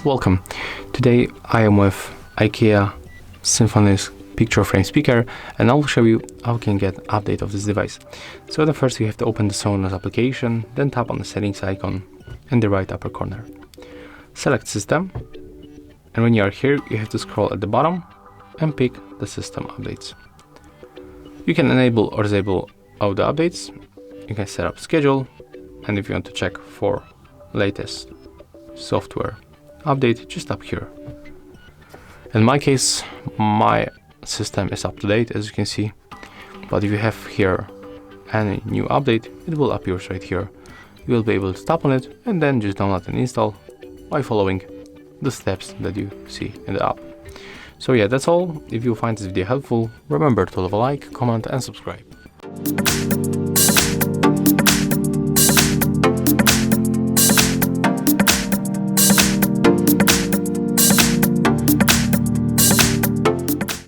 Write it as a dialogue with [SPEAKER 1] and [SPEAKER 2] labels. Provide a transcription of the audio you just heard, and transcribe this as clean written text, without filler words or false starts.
[SPEAKER 1] Welcome. Today I am with IKEA Symfonisk picture frame speaker, and I will show you how you can get update of this device. So the first you have to open the Sonos application, then tap on the settings icon in the right upper corner. Select system, and when you are here you have to scroll at the bottom and pick the system updates. You can enable or disable all the updates. You can set up schedule, and if you want to check for latest software update, just up here. In my case, my system is up to date, as you can see, but if you have here any new update, it will appear right here. You will be able to tap on it and then just download and install by following the steps that you see in the app. So yeah, that's all. If you find this video helpful, remember to leave a like, comment and subscribe.